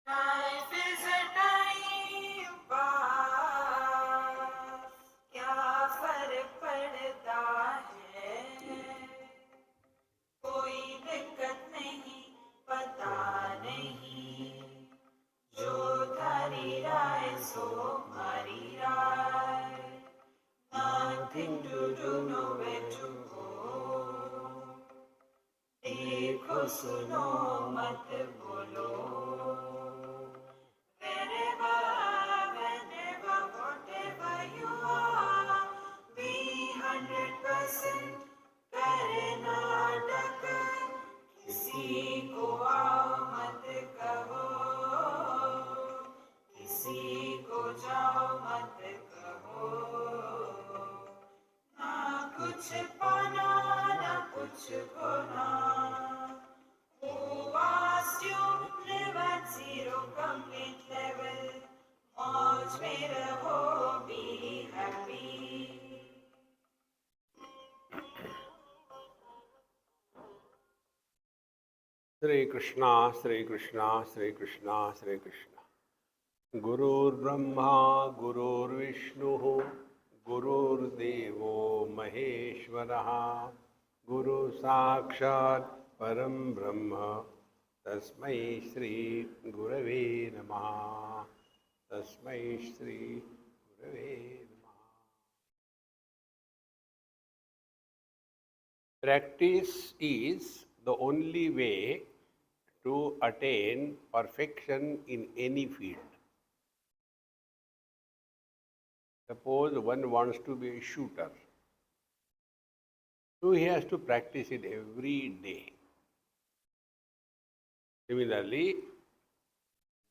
Life is a time pass, क्या फर्क पड़ता है, कोई दिक्कत नहीं, पता नहीं, जो धारी राय सो हमारी राय, nothing to do, nowhere to go, देखो सुनो मत बोलो, wherever, whenever, whatever you are, be 100% Karnataka, किसी को आओ मत कहो, किसी को जाओ मत कहो, ना कुछ पाना ना कुछ खोना, who asked you live at zero complete level, मौज में रहो, be happy. Shri Krishna, Shri Krishna, Shri Krishna, Shri Krishna. Gurur Brahma, Gurur Vishnu, Gurur Devo Maheshwaraha, Guru Sakshat Param Brahma, Tasmai Shri Gurave Namaha, Tasmai Shri Gurave Namaha. Practice is the only way to attain perfection in any field. Suppose one wants to be a shooter, so he has to practice it every day. Similarly,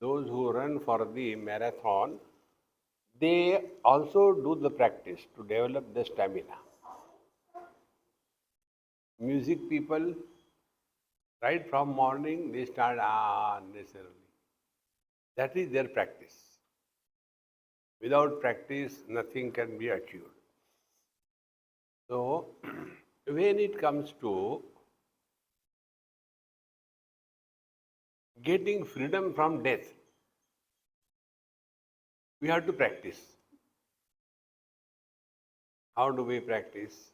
those who run for the marathon, they also do the practice to develop the stamina. Music people, right from morning, they start unnecessarily. That is their practice. Without practice, nothing can be achieved. So, when it comes to getting freedom from death, we have to practice. How do we practice?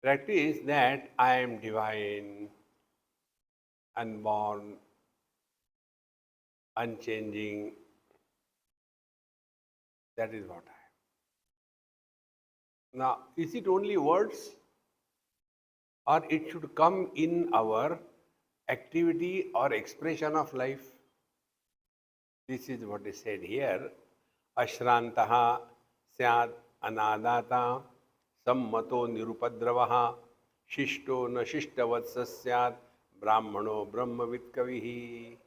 Practice that I am divine, unborn, unchanging. That is what I am. Now, is it only words, or it should come in our activity or expression of life? This is what is said here. Ashrantaha syad anadata sammato nirupadravaha shishto na shishtavatsas syad brahmano brahmavid kavihi.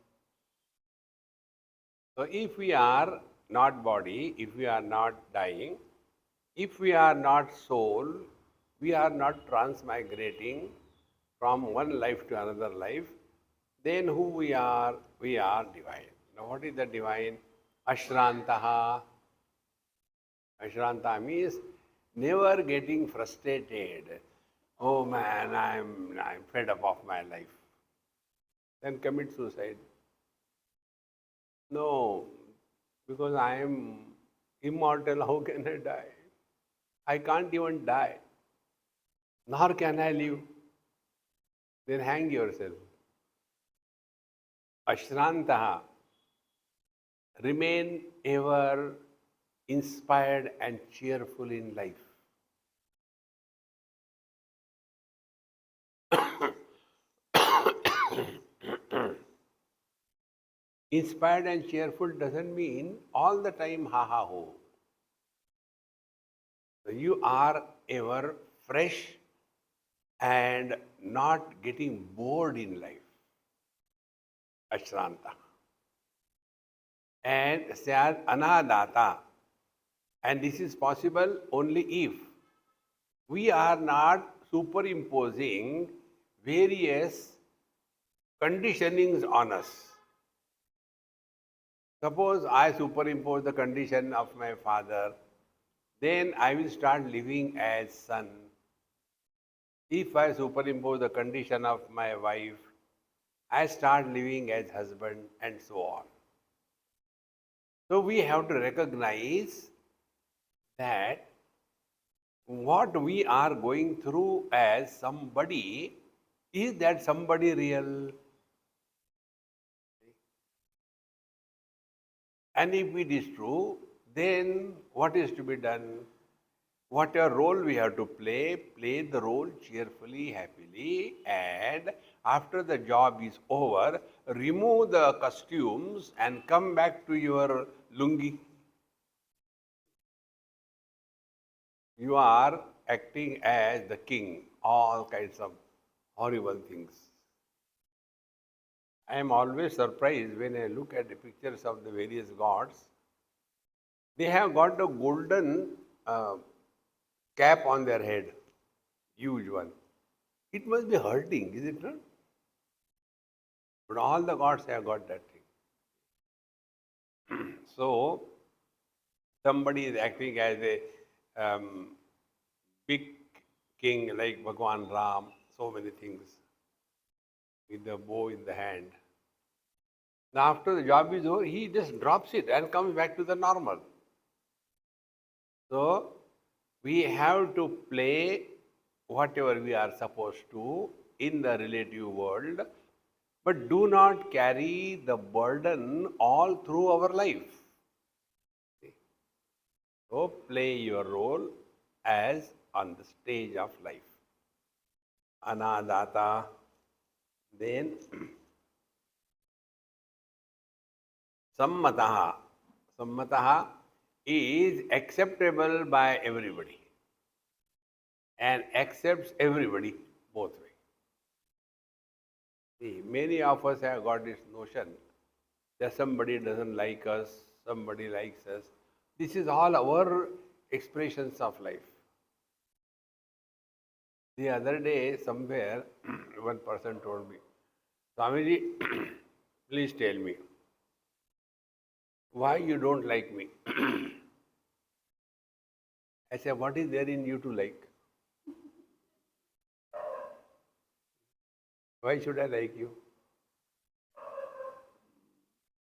So if we are not body, if we are not dying, if we are not soul, we are not transmigrating from one life to another life, then who we are divine. Now what is the divine? Ashrantaha. Ashranta means never getting frustrated. Oh man, I'm fed up of my life. Then commit suicide. No, because I am immortal, how can I die? I can't even die, nor can I live. Then hang yourself. Ashrantaha, remain ever inspired and cheerful in life. Inspired and cheerful doesn't mean all the time ha ha ho. You are ever fresh and not getting bored in life. Ashranta. And Syad Anadata. And this is possible only if we are not superimposing various conditionings on us. Suppose I superimpose the condition of my father, then I will start living as son. If I superimpose the condition of my wife, I start living as husband and so on. So we have to recognize that what we are going through as somebody, is that somebody real? And if it is true, then what is to be done? Whatever role we have to play, play the role cheerfully, happily, and after the job is over, remove the costumes and come back to your lungi. You are acting as the king, all kinds of horrible things. I am always surprised when I look at the pictures of the various gods. They have got a golden cap on their head, huge one. It must be hurting, is it not? But all the gods have got that thing. So, somebody is acting as a big king like Bhagwan Ram, so many things, with the bow in the hand. Now, after the job is over, he just drops it and comes back to the normal. So, we have to play whatever we are supposed to in the relative world, but do not carry the burden all through our life. So, play your role as on the stage of life. Anadata, then Sammataha. Sammataha is acceptable by everybody and accepts everybody both ways. See, many of us have got this notion that somebody doesn't like us, somebody likes us. This is all our expressions of life. The other day, somewhere, one person told me, Swamiji, please tell me, why you don't like me? I said, what is there in you to like? Why should I like you?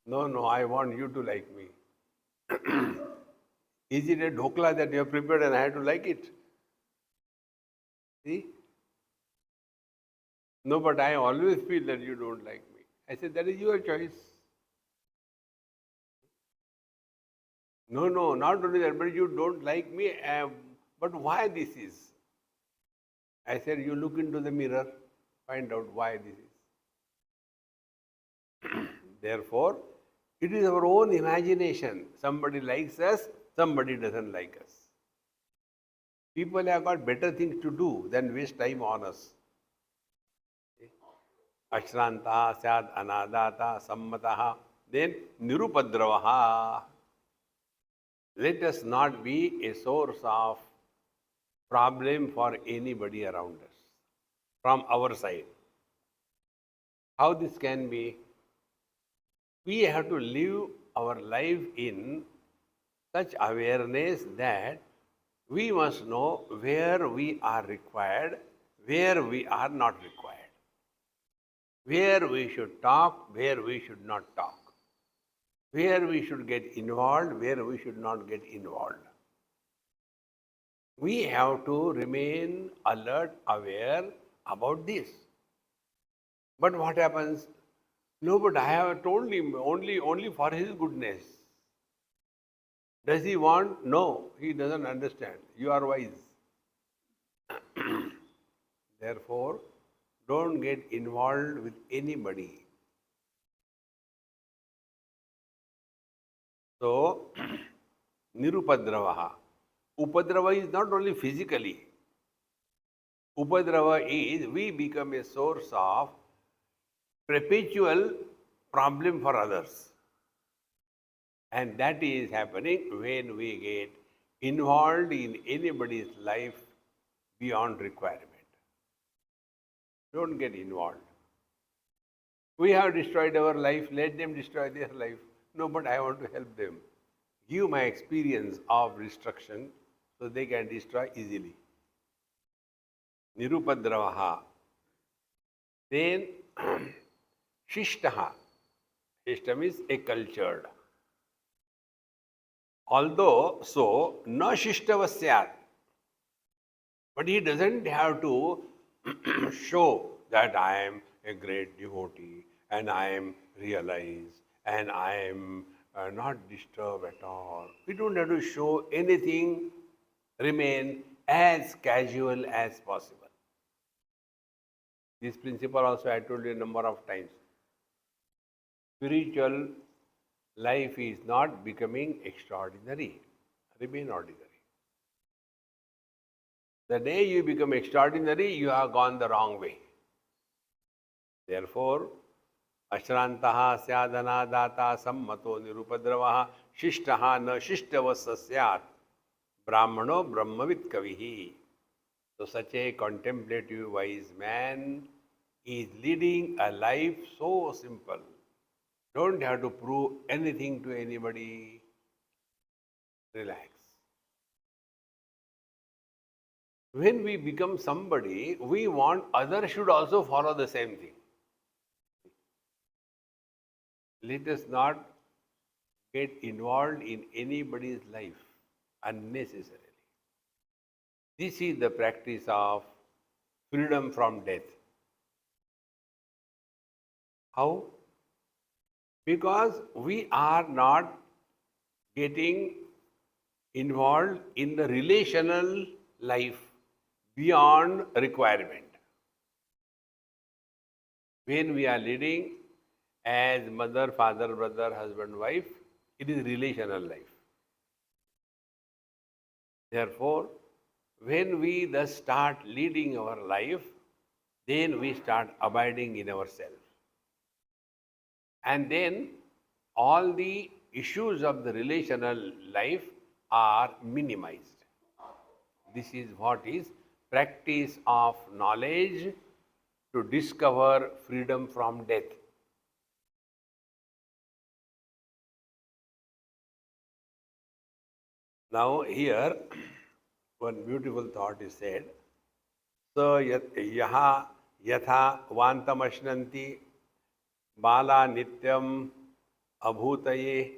No, I want you to like me. Is it a dhokla that you have prepared and I have to like it? See? No, but I always feel that you don't like me. I said, that is your choice. No, not only that, but you don't like me. But why this is? I said, you look into the mirror, find out why this is. Therefore, it is our own imagination. Somebody likes us, somebody doesn't like us. People have got better things to do than waste time on us. Ashranta, Syad, Anadata, Sammataha, then Nirupadravaha. Let us not be a source of problem for anybody around us from our side. How this can be? We have to live our life in such awareness that we must know where we are required, where we are not required, where we should talk, where we should not talk, where we should get involved, where we should not get involved. We have to remain alert, aware about this. But what happens? No, but I have told him only for his goodness. Does he want? No, he doesn't understand. You are wise. Therefore, don't get involved with anybody. So, Nirupadravaha. Upadrava is not only physically. Upadrava is we become a source of perpetual problem for others. And that is happening when we get involved in anybody's life beyond requirement. Don't get involved. We have destroyed our life, let them destroy their life. No, but I want to help them. Give my experience of destruction so they can destroy easily. Nirupadravaha. Then Shishtaha. Shishta means a cultured. Although so, na shishtavasyat. But he doesn't have to show that I am a great devotee and I am realized and I am not disturbed at all. We don't have to show anything, remain as casual as possible. This principle also I told you a number of times. Spiritual life is not becoming extraordinary, remain ordinary. The day you become extraordinary, you have gone the wrong way. Therefore, ashrantaha syadana data sammato nirupadravaha shishtaha na shishtavasasyat brahmano brahmavit kavihi. So such a contemplative wise man is leading a life so simple. Don't have to prove anything to anybody. Relax. When we become somebody, we want others should also follow the same thing. Let us not get involved in anybody's life unnecessarily. This is the practice of freedom from death. How? Because we are not getting involved in the relational life beyond requirement. When we are leading as mother, father, brother, husband, wife, it is relational life. Therefore, when we thus start leading our life, then we start abiding in ourselves. And then all the issues of the relational life are minimized. This is what is practice of knowledge to discover freedom from death. Now here, one beautiful thought is said. So yaha yatha vantamashnanti bala nityam abhutaye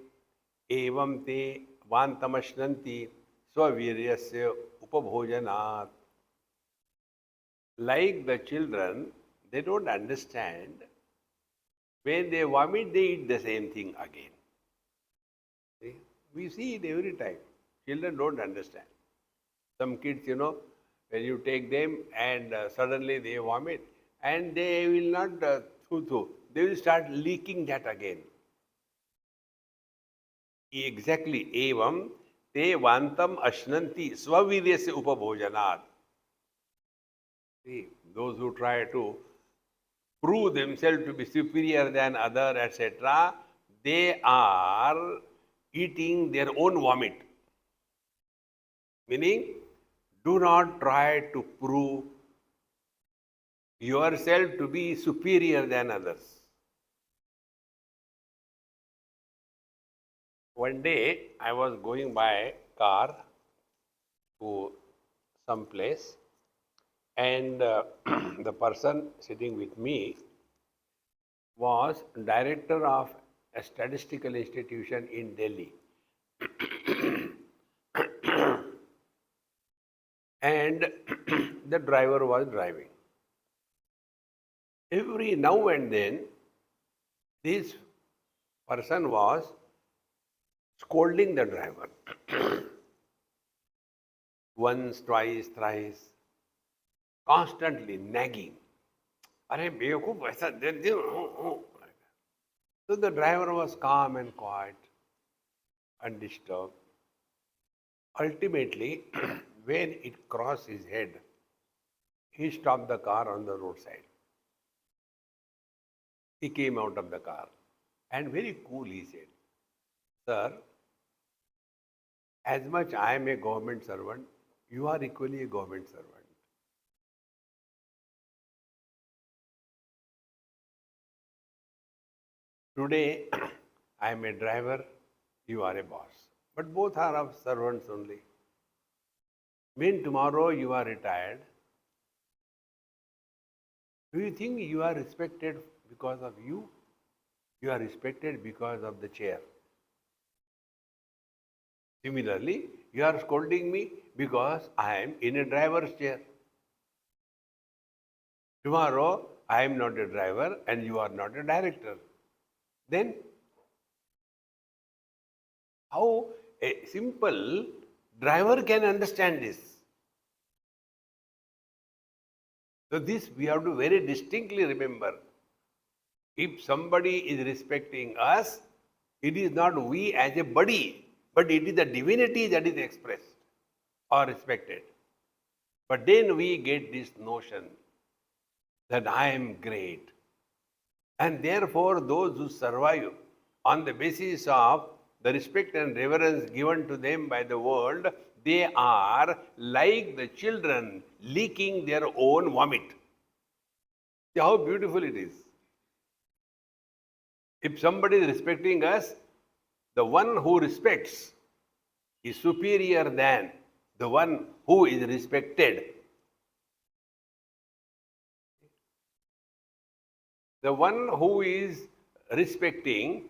evam te vantamashnanti swaviryasya upabhojanat. Like the children, they don't understand. When they vomit, they eat the same thing again. See? We see it every time. Children don't understand. Some kids, when you take them and suddenly they vomit, and they will not thoo. They will start leaking that again. Exactly. Evam te vantam ashnanti swaviryasya upabhojanat. See, those who try to prove themselves to be superior than other, etc., they are eating their own vomit. Meaning, do not try to prove yourself to be superior than others. One day, I was going by car to some place, and the person sitting with me was director of a statistical institution in Delhi. And the driver was driving. Every now and then, this person was scolding the driver. Once, twice, thrice, constantly nagging. Arey, bewakoof, aisa de do. So the driver was calm and quiet, undisturbed. Ultimately, when it crossed his head, he stopped the car on the roadside. He came out of the car and very cool he said, "Sir, as much I am a government servant, you are equally a government servant. Today, I am a driver, you are a boss. But both are of servants only. When tomorrow you are retired, do you think you are respected because of you You are respected because of the chair. Similarly, you are scolding me because I am in a driver's chair. Tomorrow, I am not a driver and you are not a director. Then, how a simple driver can understand this? So, this we have to very distinctly remember. If somebody is respecting us, it is not we as a body, but it is the divinity that is expressed or respected. But then we get this notion that I am great. And therefore, those who survive on the basis of the respect and reverence given to them by the world, they are like the children leaking their own vomit. See how beautiful it is. If somebody is respecting us, the one who respects is superior than the one who is respected. The one who is respecting,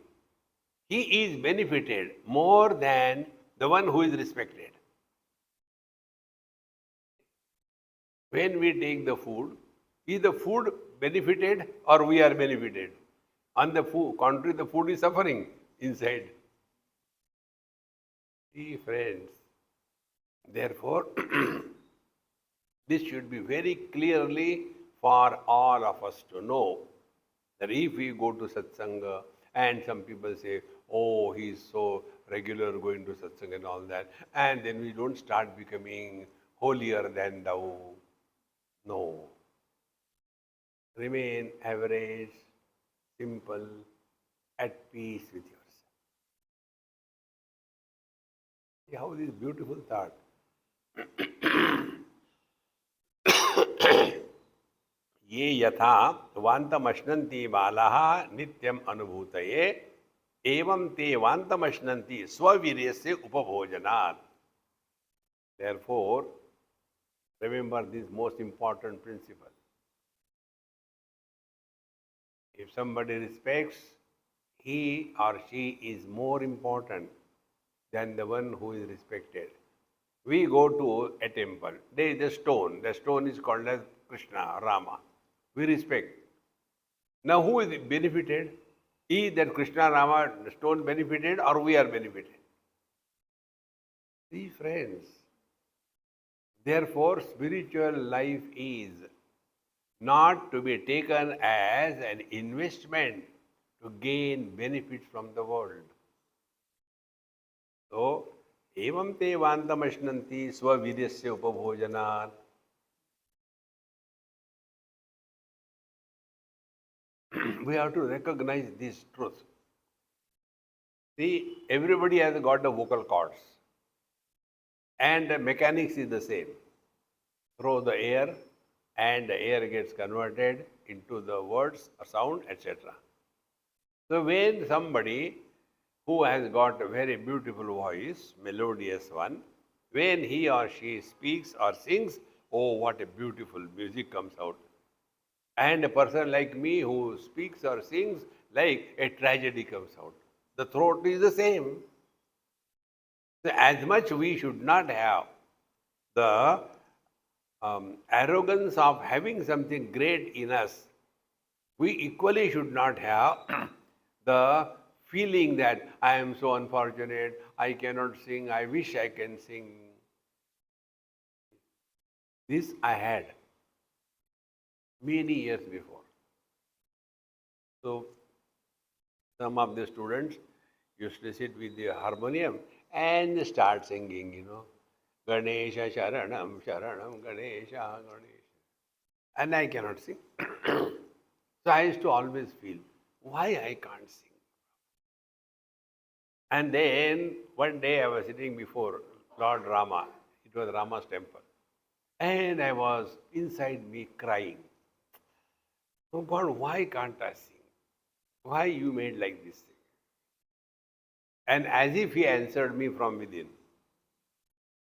he is benefited more than the one who is respected. When we take the food, is the food benefited or we are benefited? On the contrary, the food is suffering inside. See, friends, therefore, this should be very clearly for all of us to know that if we go to satsanga and some people say, oh, he is so regular going to satsanga and all that, and then we don't start becoming holier than thou. No. Remain average, simple, at peace with yourself. See how this beautiful thought. ये यथा वान्तमश्नन्ति बालाः नित्यम् अनुभूतये एवं ते वान्तमश्नन्ति स्ववीर्यस्य उपभोजनात्. Therefore, remember this most important principle. If somebody respects, he or she is more important than the one who is respected. We go to a temple. There is a stone. The stone is called as Krishna, Rama. We respect. Now who is benefited? Is that Krishna, Rama stone benefited or we are benefited? See, friends. Therefore, spiritual life is not to be taken as an investment to gain benefits from the world. So, evam te vantamashnanti swaviryasya upabhojanat. We have to recognize this truth. See, everybody has got the vocal cords. And the mechanics is the same. Throw the air and the air gets converted into the words, a sound, etc. So when somebody who has got a very beautiful voice, melodious one, when he or she speaks or sings, oh, what a beautiful music comes out. And a person like me who speaks or sings, like a tragedy comes out. The throat is the same. So as much we should not have the arrogance of having something great in us, we equally should not have the feeling that I am so unfortunate, I cannot sing, I wish I can sing. This I had many years before. So some of the students used to sit with the harmonium and start singing, Ganesha Sharanam, Sharanam, Ganesha, Ganesha. And I cannot sing. So I used to always feel, why I can't sing? And then one day I was sitting before Lord Rama. It was Rama's temple. And I was inside me crying. Oh God, why can't I sing? Why you made like this thing? And as if he answered me from within,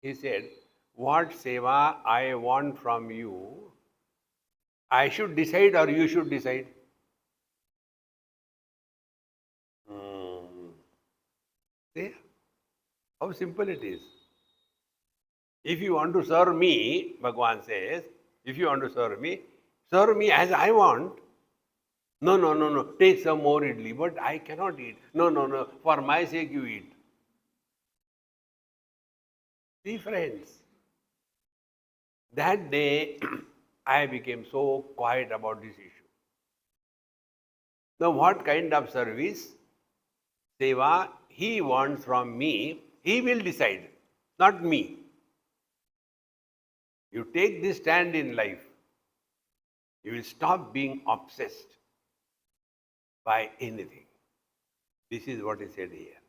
he said, what seva I want from you, I should decide or you should decide? See how simple it is. If you want to serve me, Bhagavan says, if you want to serve me as I want. No, no, no, no, take some more idli, but I cannot eat. No, no, no, for my sake you eat. See, friends, that day I became so quiet about this issue. Now, what kind of service, seva, he wants from me, he will decide, not me. You take this stand in life, you will stop being obsessed by anything. This is what is said here.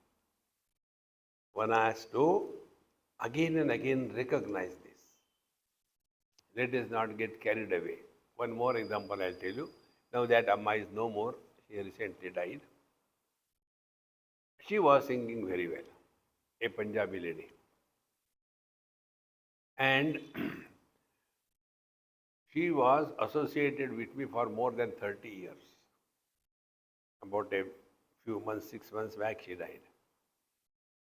One has to again and again recognize this. Let us not get carried away. One more example I'll tell you. Now that Amma is no more, she recently died. She was singing very well, a Punjabi lady. And she was associated with me for more than 30 years. About a few months, 6 months back, she died.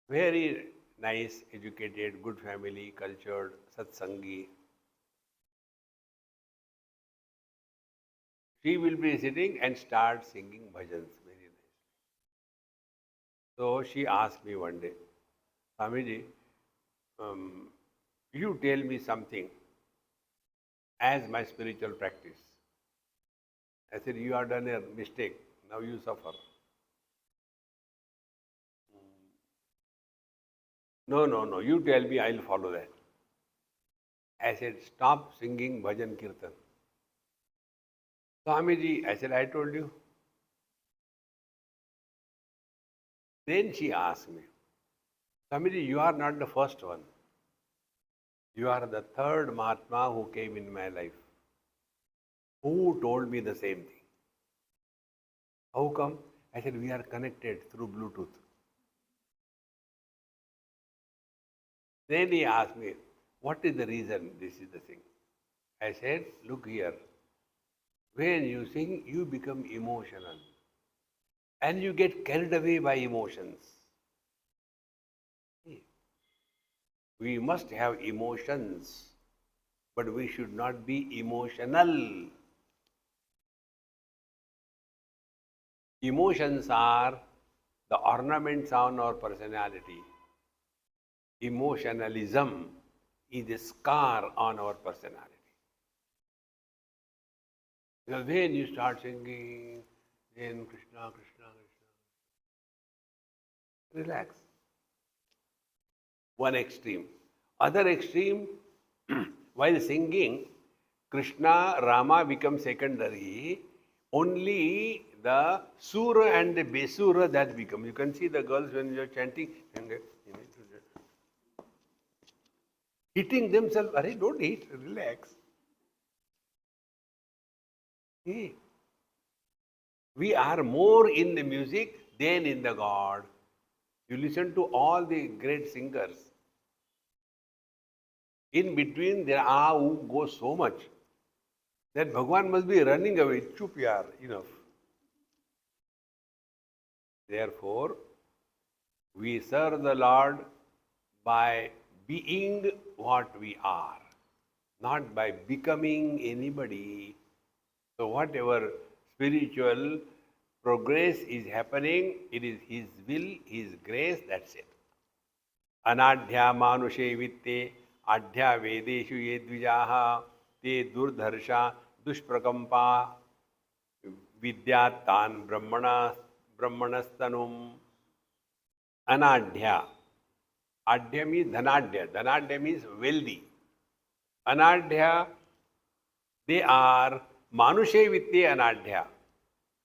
Very nice, educated, good family, cultured, satsangi. She will be sitting and start singing bhajans very nicely. So she asked me one day, Swamiji, you tell me something as my spiritual practice. I said, you have done a mistake, now you suffer. No, no, no, you tell me, I'll follow that. I said, stop singing bhajan kirtan. Swamiji, I said, I told you. Then she asked me, Swamiji, you are not the first one. You are the third Mahatma who came in my life, who told me the same thing. How come? I said, we are connected through Bluetooth. Then he asked me, what is the reason this is the thing? I said, look here. When you sing, you become emotional. And you get carried away by emotions. We must have emotions, but we should not be emotional. Emotions are the ornaments on our personality. Emotionalism is a scar on our personality. Because when you start singing, then Krishna, Krishna, Krishna, relax. One extreme. Other extreme, while singing, Krishna, Rama become secondary. Only the Sura and the Besura that become. You can see the girls when you are chanting, hitting themselves. Arey, don't hit, relax. Hey. We are more in the music than in the God. You listen to all the great singers. In between there are who go so much that Bhagwan must be running away. Chup yaar, enough. Therefore, we serve the Lord by being what we are, not by becoming anybody. So whatever spiritual progress is happening, it is His will, His grace, that's it. Anadhya manushe vitte, adhya vedeshu ye dvijaha, te durdharsha dushprakampa, vidyatan brahmanastanum. Anadhya. Adhya means dhanadhya. Dhanadhya means wealthy. Anadhya, they are manushe vitte anadhya.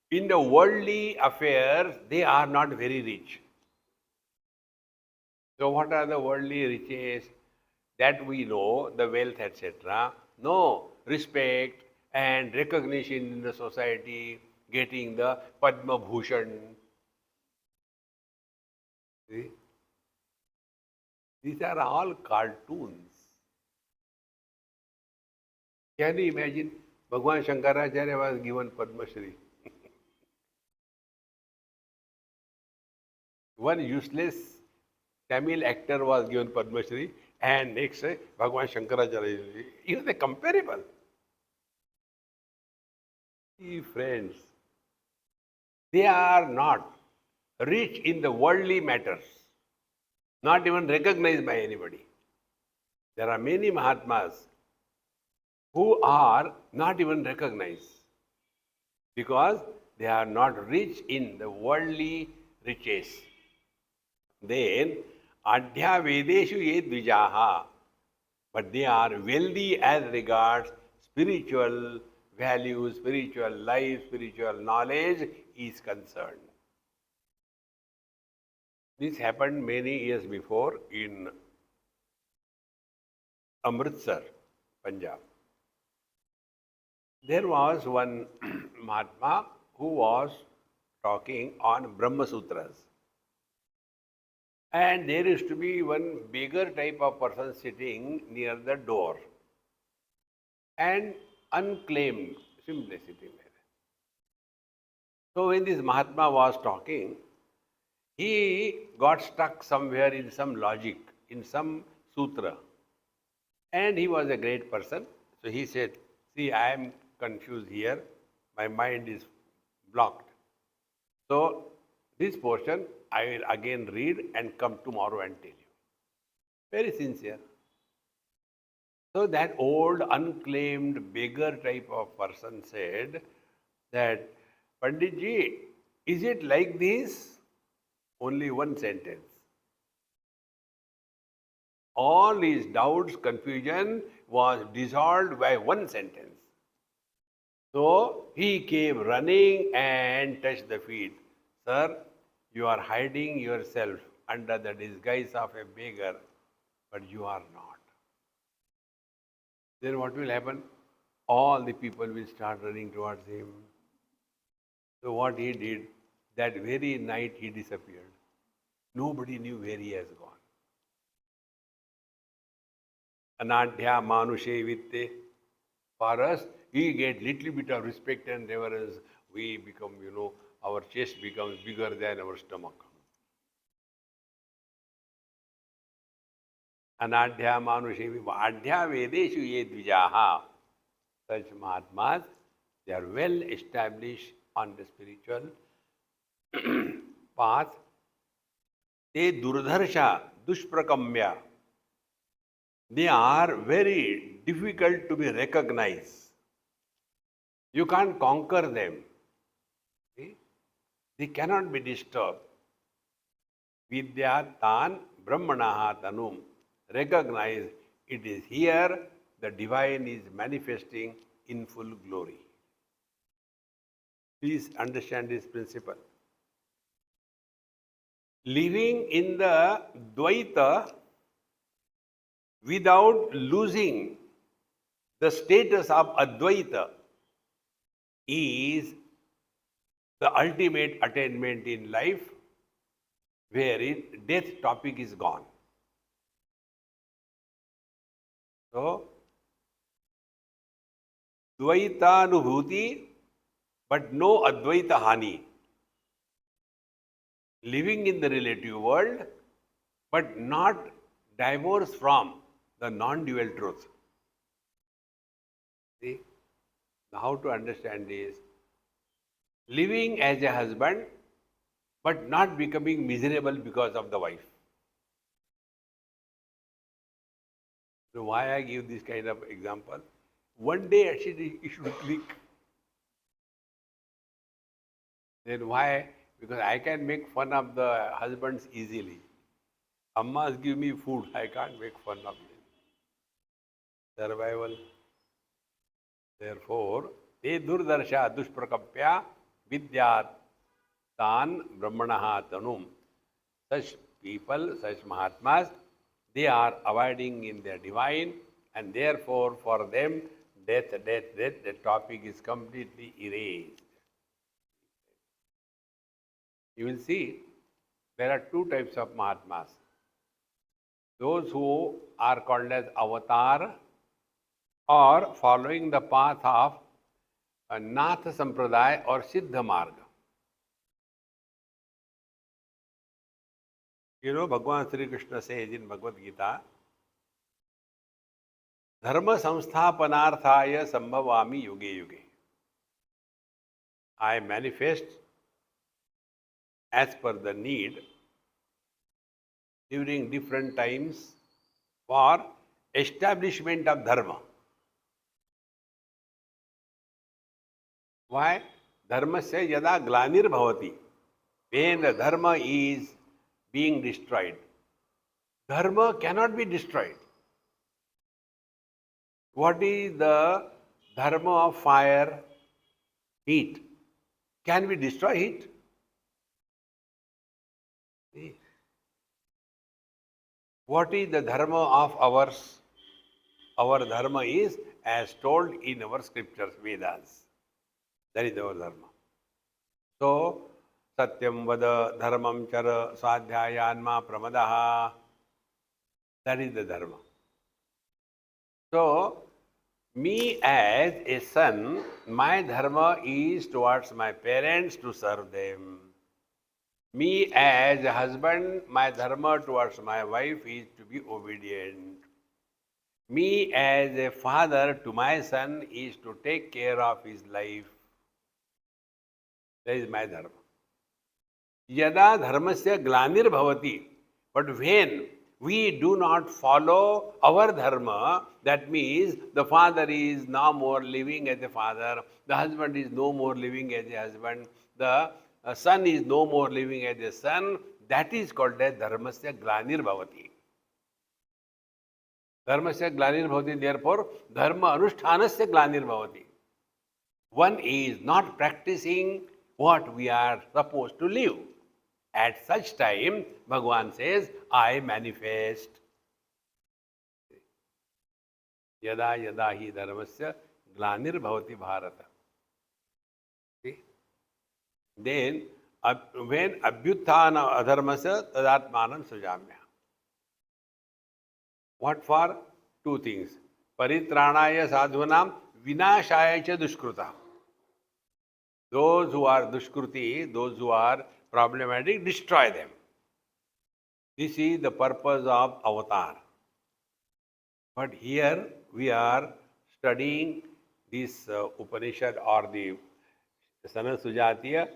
In the worldly affairs, they are not very rich. So what are the worldly riches? That we know, the wealth, etc. No, respect and recognition in the society, getting the Padma Bhushan. See? These are all cartoons. Can you imagine? Bhagwan Shankaracharya was given Padma Shri. One useless Tamil actor was given Padma Shri, and next Bhagwan Shankaracharya. Even they comparable. See, friends, they are not rich in the worldly matters, not even recognized by anybody. There are many Mahatmas who are not even recognized because they are not rich in the worldly riches. Then, Adhya Vedeshu ye dvijaha, but they are wealthy as regards spiritual values, spiritual life, spiritual knowledge is concerned. This happened many years before in Amritsar, Punjab. There was one Mahatma who was talking on Brahma Sutras. And there used to be one bigger type of person sitting near the door and unclaimed, simply sitting there. So when this Mahatma was talking, he got stuck somewhere in some logic, in some sutra. And he was a great person. So he said, see, I am confused here. My mind is blocked. So this portion I will again read and come tomorrow and tell you. Very sincere. So that old unclaimed beggar type of person said that, Panditji, is it like this? Only one sentence. All his doubts, confusion was dissolved by one sentence. So he came running and touched the feet. Sir, you are hiding yourself under the disguise of a beggar, but you are not. Then what will happen? All the people will start running towards him. So what he did, that very night he disappeared. Nobody knew where he has gone. Anadhya manushe vitte. For us, we get little bit of respect and reverence. We become, our chest becomes bigger than our stomach. Anadhya manushe vitte. Adhya vedeshu ye dvijaha. Such Mahatmas, they are well established on the spiritual path. Te durdharsha dushprakamya. They are very difficult to be recognized. You can't conquer them. See? They cannot be disturbed. Vidya tan brahmanaha tanum. Recognize it is here the divine is manifesting in full glory. Please understand this principle. Living in the Dvaita without losing the status of Advaita is the ultimate attainment in life, wherein death topic is gone. So, Dvaitanubhuti, but no Advaita Hani. Living in the relative world, but not divorced from the non-dual truth. See? Now how to understand this? Living as a husband, but not becoming miserable because of the wife. So why I give this kind of example? One day actually it should click. Then why? Because I can make fun of the husbands easily. Ammas give me food, I can't make fun of them. Survival. Therefore, te durdarsha dushprakapya vidyat tan brahmanaha tanum. Such people, such Mahatmas, they are abiding in their divine, and therefore for them death, the topic is completely erased. You will see there are two types of Mahatmas. Those who are called as avatar or following the path of Nath Sampradaya or Siddha Marga. You know, Bhagavan Sri Krishna says in Bhagavad Gita, Dharma samsthapanarthaya sambhavami yuge yuge. I manifest as per the need during different times for establishment of dharma. Why? Dharmasya yada glanir bhavati. When the dharma is being destroyed, dharma cannot be destroyed. What is the dharma of fire? Heat. Can we destroy heat? What is the dharma of ours? Our dharma is as told in our scriptures, Vedas. That is our dharma. So, Satyam vada dharmam chara swadhyayanma pramadaha. That is the dharma. So, me as a son, my dharma is towards my parents to serve them. Me as a husband, my dharma towards my wife is to be obedient. Me as a father to my son is to take care of his life. That is my dharma. Yada dharmasya glanir bhavati. But when we do not follow our dharma, that means the father is no more living as a father, the husband is no more living as a husband, the son is no more living as a son, that is called as dharmasya glanir bhavati. Dharmasya glanir bhavati, therefore, dharma anushtanasya glanir bhavati. One is not practicing what we are supposed to live. At such time, Bhagavan says, I manifest. Yada yada hi dharmasya glanir bhavati bharata. Okay? Then, when abhyuthana adharmasya tadatmanam sujamya. What for? Two things. Paritranaya sadhunam vinashaya cha dushkruta. Those who are dushkruti, those who are problematic, destroy them. This is the purpose of avatar. But here we are studying this Upanishad or the Sanat Sujatiya.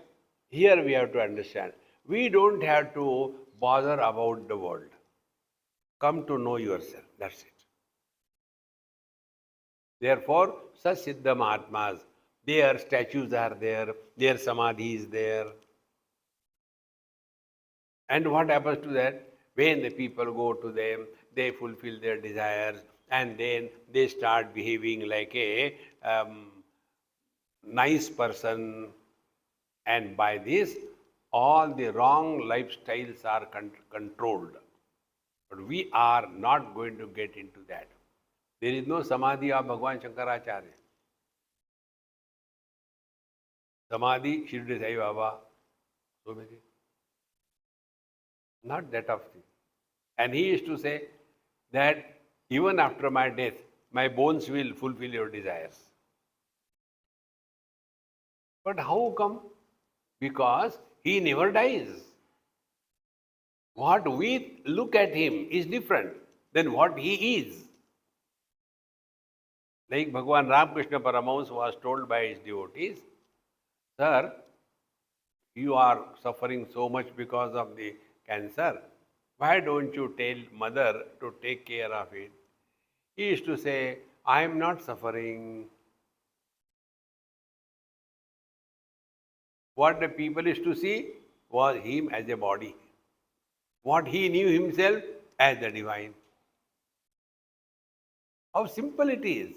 Here we have to understand. We don't have to bother about the world. Come to know yourself. That's it. Therefore, such Siddha Mahatmas, their statues are there, their samadhi is there. And what happens to that? When the people go to them, they fulfill their desires, and then they start behaving like a nice person. And by this, all the wrong lifestyles are controlled. But we are not going to get into that. There is no samadhi of Bhagavan Shankaracharya. Samadhi, Shirdi Sai Baba, so many. Not that of thing. And he used to say that even after my death, my bones will fulfill your desires. But how come? Because he never dies. What we look at him is different than what he is. Like Bhagavan Ramakrishna Paramahamsa was told by his devotees, Sir, you are suffering so much because of the cancer. Why don't you tell mother to take care of it? He used to say, I am not suffering. What the people used to see was him as a body. What he knew himself as the divine. How simple it is.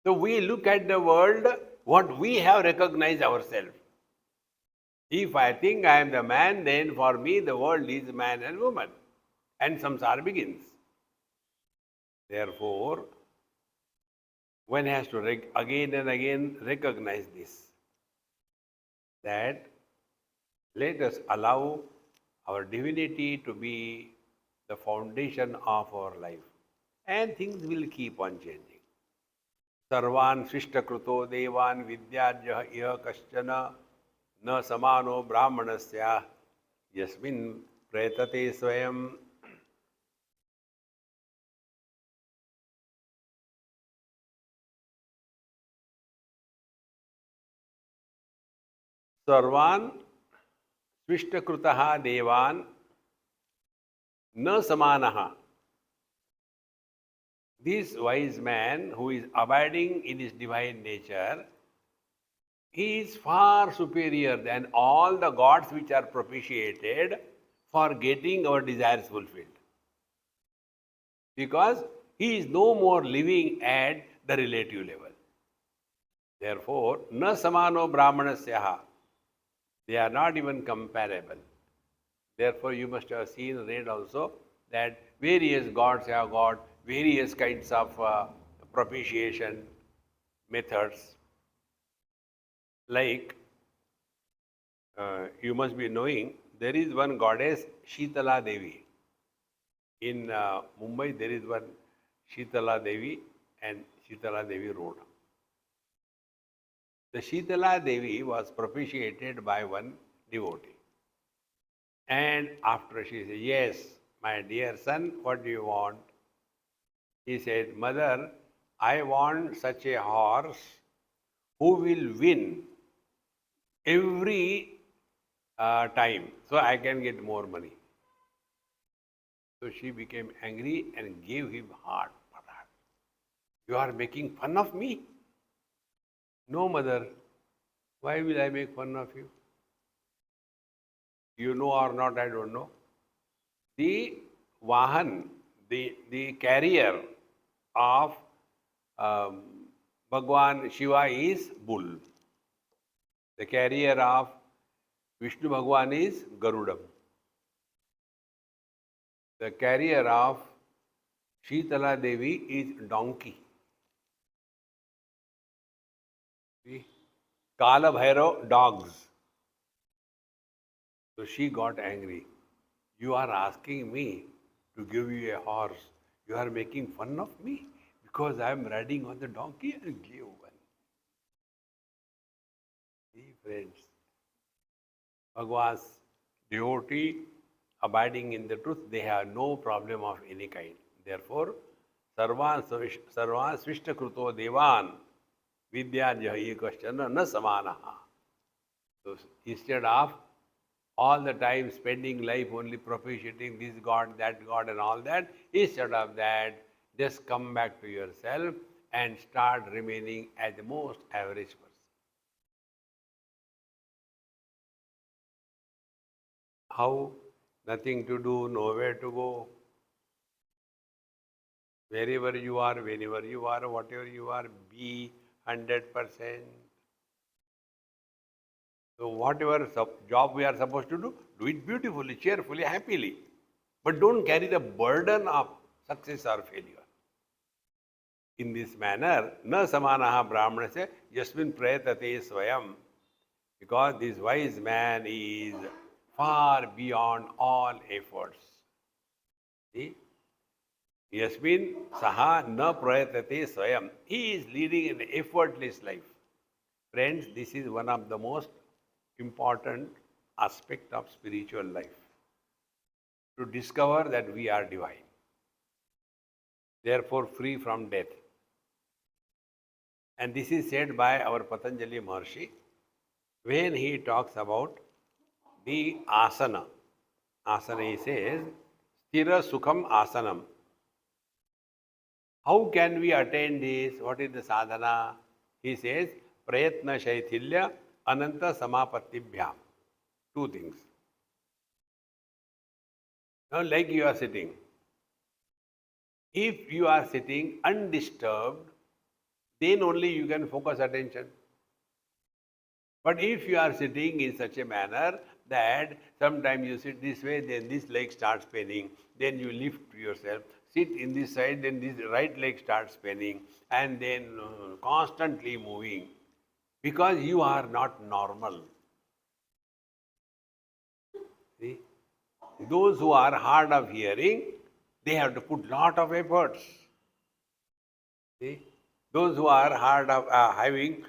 So we look at the world, what we have recognized ourselves. If I think I am the man, then for me the world is man and woman. And samsara begins. Therefore, one has to again and again recognize this. That let us allow our divinity to be the foundation of our life. And things will keep on changing. Sarvan Srishtakruto Devan Vidyajya Iha Kaschana Na Samano Brahmanasya Yasmin प्रयतते स्वयं. सर्वान् स्विष्टकृतः देवान् न समानः. This wise man who is abiding in his divine nature, he is far superior than all the gods which are propitiated for getting our desires fulfilled. Because he is no more living at the relative level. Therefore, na samano brahmanasyaha. They are not even comparable. Therefore, you must have seen, read also, that various gods have got various kinds of propitiation methods. Like, you must be knowing, there is one goddess, Shitala Devi. In Mumbai, there is one Shitala Devi and Shitala Devi Road. The Shitala Devi was propitiated by one devotee. And after she said, yes, my dear son, what do you want? He said, mother, I want such a horse who will win every time, so I can get more money. So she became angry and gave him hard for that. You are making fun of me? No, mother. Why will I make fun of you? You know or not, I don't know. The Vahan, the carrier of Bhagwan Shiva is bull. The carrier of Vishnu Bhagwan is Garudam. The carrier of Shitala Devi is donkey. See? Kala Bhairav, dogs. So she got angry. You are asking me to give you a horse. You are making fun of me because I am riding on the donkey and give one. See, friends, Bhagwan's devotee abiding in the truth, they have no problem of any kind. Therefore, Sarvan Svishta Kruto Devan Vidya Jahi Kashchana Na Samanaha. So instead of all the time spending life only propitiating this God, that God and all that, instead of that, just come back to yourself and start remaining as the most average person. How? Nothing to do, nowhere to go. Wherever you are, whenever you are, whatever you are, be 100%. So whatever job we are supposed to do it beautifully, cheerfully, happily. But don't carry the burden of success or failure. In this manner, na samanaha brahmanasya yasmin prayatate swayam. Because this wise man is far beyond all efforts. See? Yasmin saha na prayatate swayam. He is leading an effortless life. Friends, this is one of the most important aspect of spiritual life. To discover that we are divine. Therefore free from death. And this is said by our Patanjali Maharshi when he talks about the asana. Asana, he says, Sthira Sukham Asanam. How can we attain this? What is the sadhana? He says, Prayatna Shaithilya Ananta Samapattibhyam. Two things. Now, like you are sitting. If you are sitting undisturbed, then only you can focus attention. But if you are sitting in such a manner that sometimes you sit this way, then this leg starts paining, then you lift yourself, sit in this side, then this right leg starts paining, and then constantly moving, because you are not normal. See? Those who are hard of hearing, they have to put lot of efforts. See? Those who are hard of having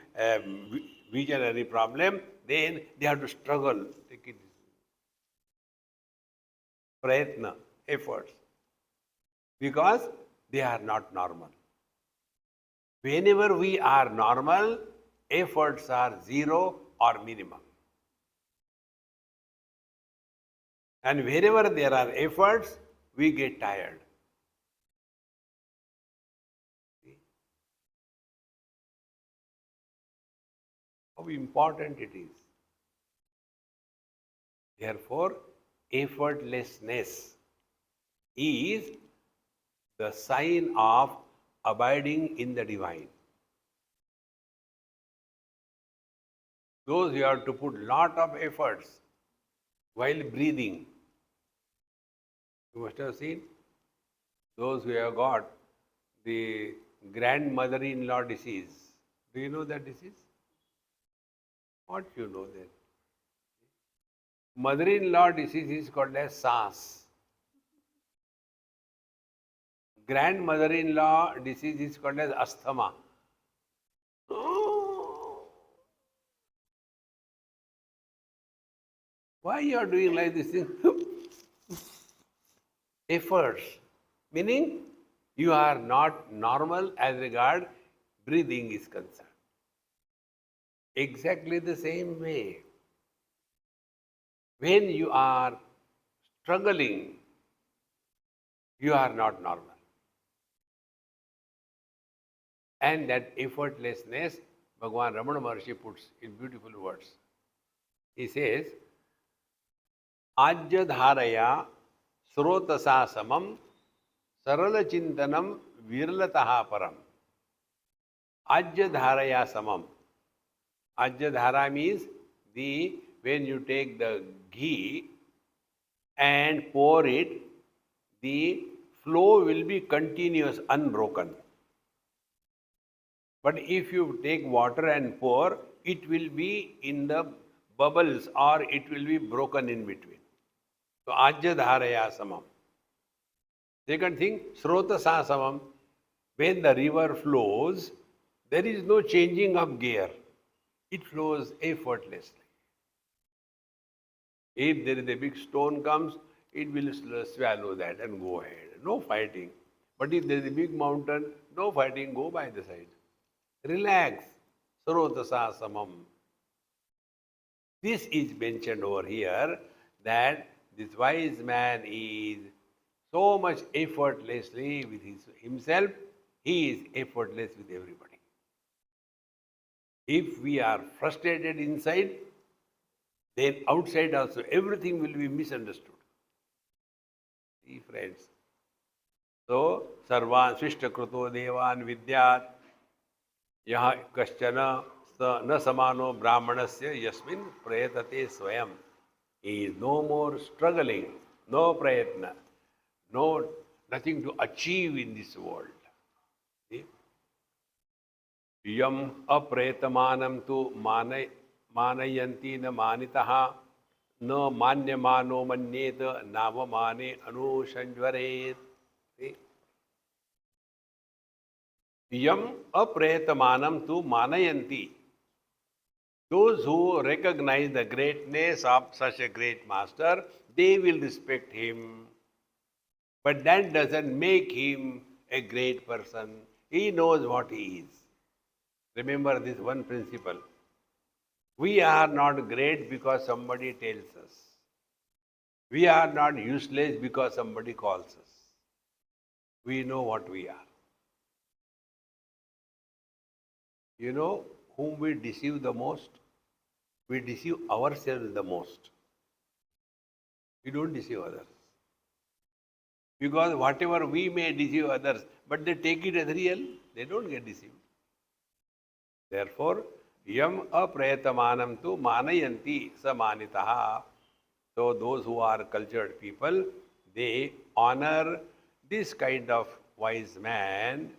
visionary problem, then they have to struggle. Take it. prayatna, efforts, because they are not normal. Whenever we are normal, efforts are zero or minimum. And wherever there are efforts, we get tired. How important it is. Therefore, effortlessness is the sign of abiding in the divine. Those who have to put lot of efforts while breathing. You must have seen those who have got the grandmother-in-law disease. Do you know that disease? What you know that? Mother-in-law disease is called as SARS. Grandmother-in-law disease is called as asthma. Why you are doing like this thing? Efforts. Meaning you are not normal as regard breathing is concerned. Exactly the same way. When you are struggling, you are not normal. And that effortlessness, Bhagavan Ramana Maharshi puts in beautiful words. He says, Ajya dharaya srotasa samam sarala chintanam virlataha param. Ajya dharaya samam. Ajya dhara means when you take the ghee and pour it, the flow will be continuous, unbroken. But if you take water and pour, it will be in the bubbles or it will be broken in between. So, ajya dharaya samam. Second thing, srota sa samam. When the river flows, there is no changing of gear. It flows effortlessly. If there is a big stone comes, it will swallow that and go ahead. No fighting. But if there is a big mountain, no fighting, go by the side. Relax. Srota sa samam. This is mentioned over here that this wise man is so much effortlessly with himself, he is effortless with everybody. If we are frustrated inside, then outside also everything will be misunderstood. See, friends. So, sarvan svishta kruto devan vidyat yaha kaschana na samano brahmanasya yasmin prayatate swayam. He is no more struggling, no prayatna, nothing to achieve in this world. See? Yam apretamanam tu manayanti na manitaha na manyamano manyeta navamane anushanjvaret. See? Yam apretamanam tu manayanti. Those who recognize the greatness of such a great master, they will respect him. But that doesn't make him a great person. He knows what he is. Remember this one principle. We are not great because somebody tells us. We are not useless because somebody calls us. We know what we are. You know whom we deceive the most? We deceive ourselves the most. We don't deceive others. Because whatever we may deceive others, but they take it as real, they don't get deceived. Therefore, yam aprayatamanam tu manayanti samanitaha. So those who are cultured people, they honor this kind of wise man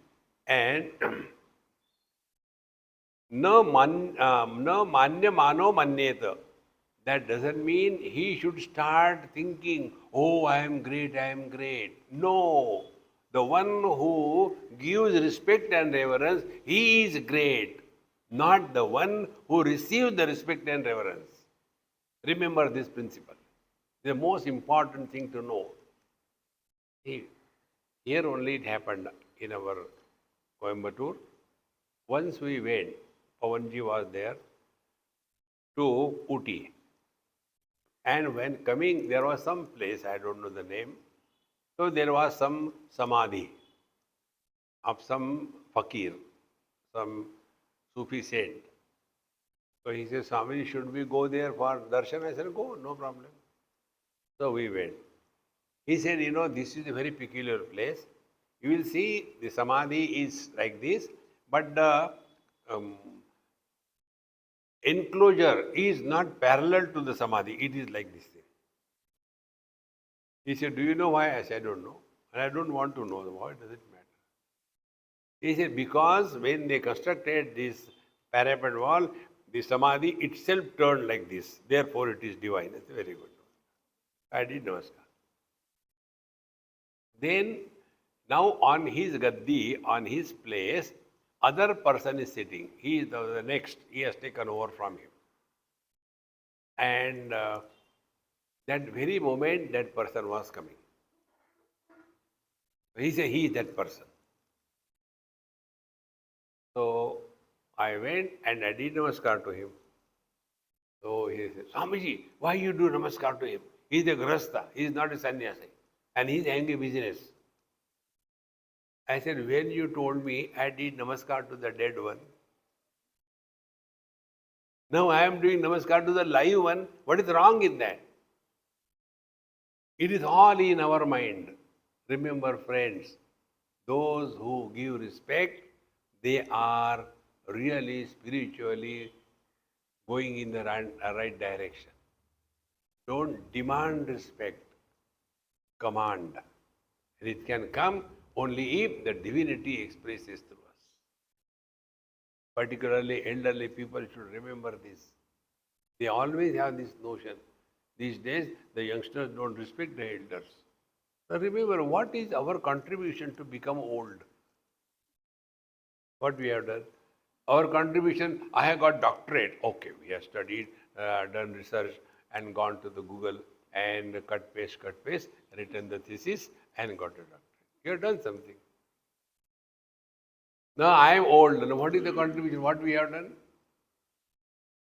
and na manya mano manyeta. That doesn't mean he should start thinking, oh, I am great, I am great. No. The one who gives respect and reverence, he is great. Not the one who receives the respect and reverence. Remember this principle. The most important thing to know. See, here only it happened in our Coimbatore. Once we went, Pawanji was there, to Uti. And when coming, there was some place, I don't know the name. So there was some samadhi of some fakir, some Sufi saint. So he said, Swami, should we go there for darshan? I said, go, no problem. So we went. He said, this is a very peculiar place. You will see the samadhi is like this, but the enclosure is not parallel to the samadhi. It is like this thing. He said, do you know why? I said, I don't know. And I don't want to know. Why does it matter? He said, because when they constructed this parapet wall, the samadhi itself turned like this. Therefore, it is divine. That's very good. I did namaskar. Then, now on his gaddi, on his place, other person is sitting. He is the next. He has taken over from him. And that very moment, that person was coming. He said, he is that person. So, I went and I did namaskar to him. So, he said, Swamiji, why you do namaskar to him? He is a grahastha. He is not a sannyasi. And he is angry business. I said, when you told me I did namaskar to the dead one, now I am doing namaskar to the live one. What is wrong in that? It is all in our mind. Remember, friends, those who give respect, they are really spiritually going in the right direction. Don't demand respect, command. And it can come only if the divinity expresses through us. Particularly elderly people should remember this. They always have this notion. These days, the youngsters don't respect the elders. So remember, what is our contribution to become old? What we have done? Our contribution, I have got doctorate. Okay, we have studied, done research and gone to the Google and cut, paste, written the thesis and got a doctorate. You have done something. Now I am old. Now what is the contribution? What we have done?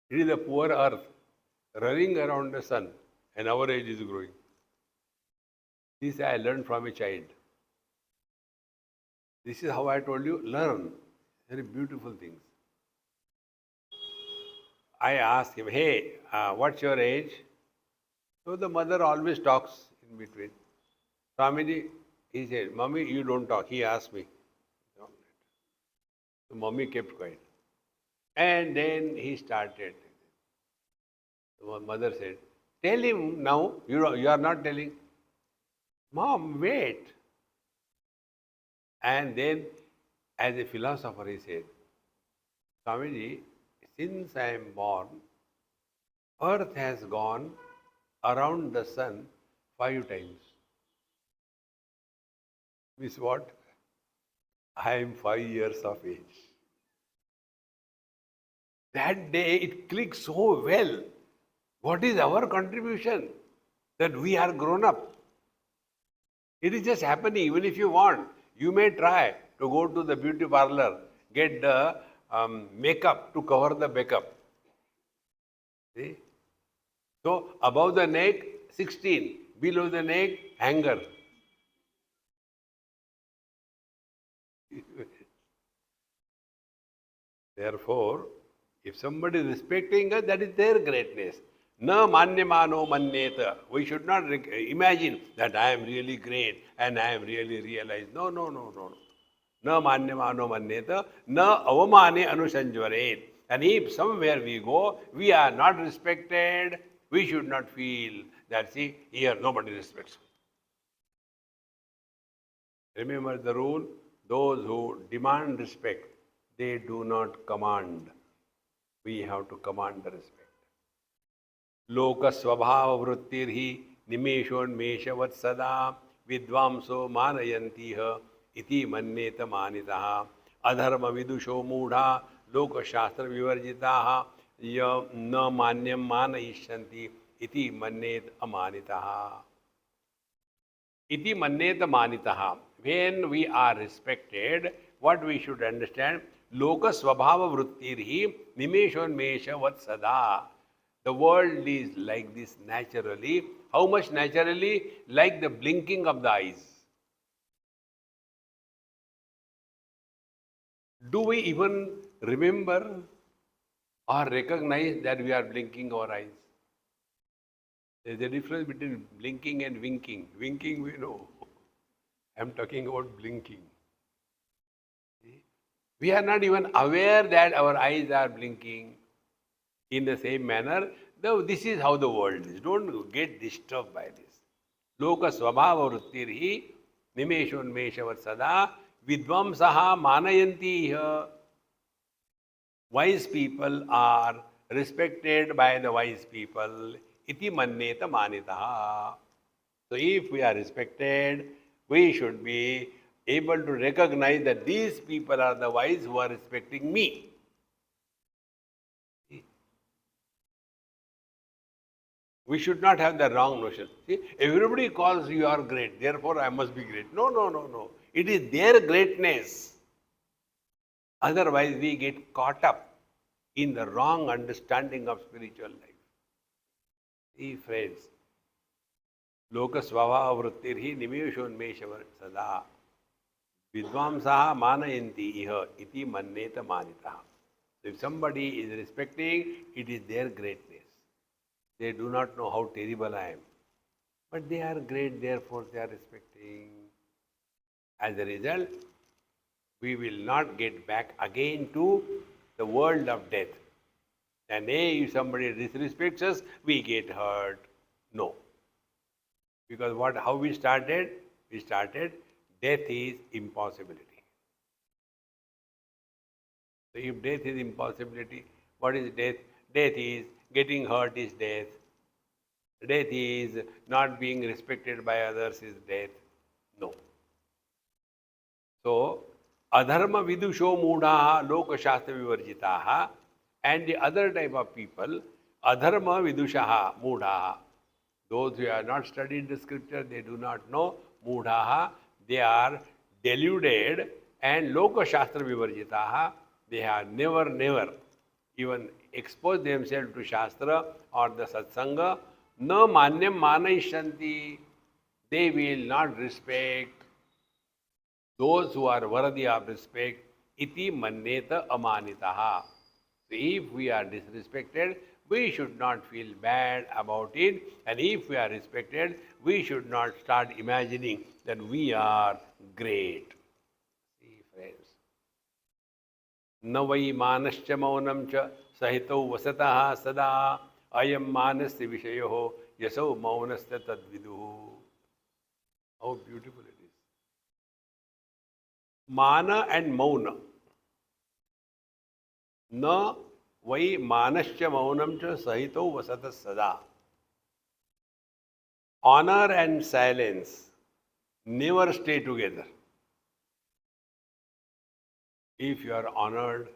It is a poor earth running around the sun and our age is growing. This I learned from a child. This is how I told you, learn. Very beautiful things. I asked him, hey, what's your age? So the mother always talks in between. Swamiji, he said, Mommy, you don't talk. He asked me. So Mommy kept quiet. And then he started. So mother said, tell him now. You are not telling. Mom, wait. And then, as a philosopher, he said, Swamiji, since I am born, earth has gone around the sun 5 times. Means what? I am 5 years of age. That day it clicked so well. What is our contribution? That we are grown up. It is just happening. Even if you want, you may try to go to the beauty parlor, get the makeup to cover the makeup. See? So above the neck, 16. Below the neck, hanger. Therefore, if somebody is respecting us, that is their greatness. Na manyamano manyeta. We should not imagine that I am really great and I am really realized. No. Na manyamano manyeta, na avamane anusanjvaret. And if somewhere we go, we are not respected, we should not feel that, see, here nobody respects me. Remember the rule, those who demand respect, they do not command. We have to command the respect. Loka svabhava vrittirhi nimeshonmeshavat sada vidvamso manayantiha iti manneta manitaha adharma vidusho mudha loka shastra vivarjitaha ya na manyam manayishanti iti mannet amanitaha. Iti mannet amanitaha. When we are respected, what we should understand? Loka svabhava vrittirhi nimeshonmesha vat sada. The world is like this naturally. How much naturally? Like the blinking of the eyes. Do we even remember or recognize that we are blinking our eyes? There is a difference between blinking and winking. Winking we know. I am talking about blinking. We are not even aware that our eyes are blinking in the same manner. Though this is how the world is. Don't get disturbed by this. Loka svabhava vrittirhi nimeshonmeshavat sada vidvamsaha manayanti. Wise people are respected by the wise people. Iti manneta manitaha. So if we are respected, we should be able to recognize that these people are the wise who are respecting me. We should not have the wrong notion. See, everybody calls you are great, therefore I must be great. No, no, no, no. It is their greatness. Otherwise, we get caught up in the wrong understanding of spiritual life. See, friends, Loka svabhava vrittirhi nimeshonmeshavar sada vidvamsaha manayanti iha iti manneta manitaha. So if somebody is respecting, it is their greatness. They do not know how terrible I am. But they are great, therefore they are respecting. As a result, we will not get back again to the world of death. And if somebody disrespects us, we get hurt. No. Because how we started? We started, death is impossibility. So if death is impossibility, what is death? Death is, getting hurt is death. Death is, not being respected by others is death. No. So, adharma vidusho mudha lokashastra vivarjitaha, and the other type of people, adharma vidushaha mudha. Those who have not studied the scripture, they do not know mudha, they are deluded, and lokashastra vivarjitaha, they have never even exposed themselves to shastra or the satsanga. Na manyam manayishanti, they will not respect those who are worthy of respect. Iti manneta amanitaha. So if we are disrespected, we should not feel bad about it. And if we are respected, we should not start imagining that we are great. See, friends. Na vai manascha maunam cha sahito vasataha sada ayam manasya vishayoho yaso maunasya tadviduhu. How beautiful it is. Mana and mauna. Na vai manascha maunam cha sahito vasata sada. Honor and silence never stay together. If you are honored,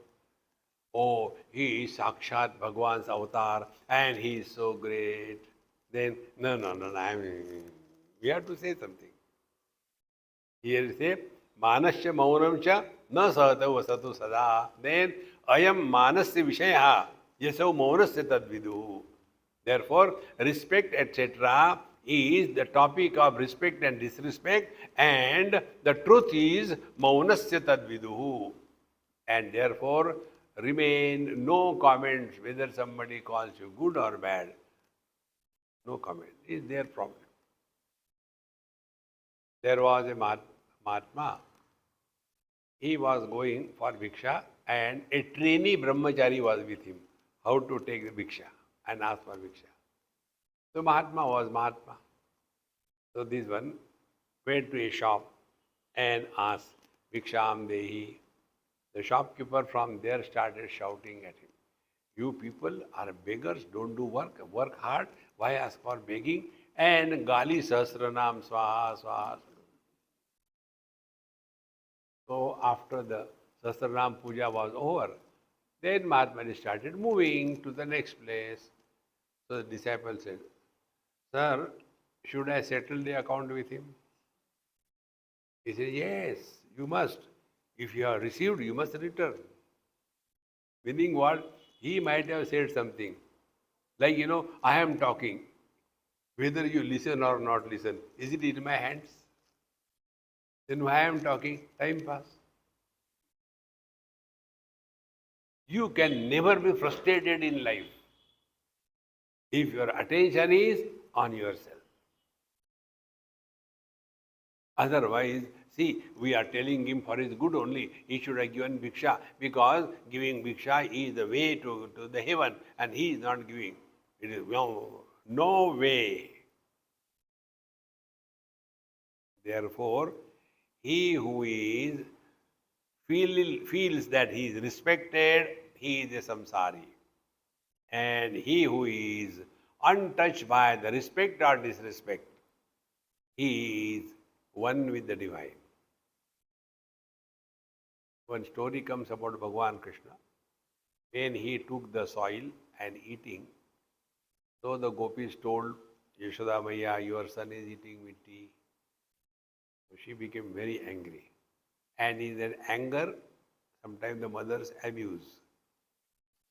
oh, he is Sakshat Bhagwan's avatar and he is so great, then no, we have to say something. Here you say, Manasya Maunam cha na sahata vasatu sada. Then ayam manasya vishayaha yaso maunasya tadvidu. Therefore, respect, etc. is the topic of respect and disrespect, and the truth is maunasya tadvidu. And therefore, remain no comments whether somebody calls you good or bad. No comment. It is their problem. There was a Mahatma. He was going for Bhiksha and a trainee brahmachari was with him. How to take the Bhiksha and ask for Bhiksha. So Mahatma was Mahatma. So this one went to a shop and asked, Bhiksham Dehi. The shopkeeper from there started shouting at him. You people are beggars, don't do work, work hard, why ask for begging? And Gali Sahasranam Swaha Swaha. So after the Sahasranam Puja was over, then Mahatma started moving to the next place. So the disciple said, Sir, should I settle the account with him? He said, yes, you must. If you have received, you must return. Meaning what? He might have said something. Like, I am talking. Whether you listen or not listen, is it in my hands? Then why I am talking? Time pass. You can never be frustrated in life if your attention is on yourself. Otherwise, see, we are telling him for his good only. He should have given bhiksha because giving bhiksha is the way to the heaven and he is not giving. It is no way. Therefore, he who is feels that he is respected, he is a samsari. And he who is untouched by the respect or disrespect, he is one with the divine. One story comes about Bhagavan Krishna. When he took the soil and eating, so the gopis told Yashoda Maya, your son is eating mitti. So she became very angry. And in that anger, sometimes the mothers abuse.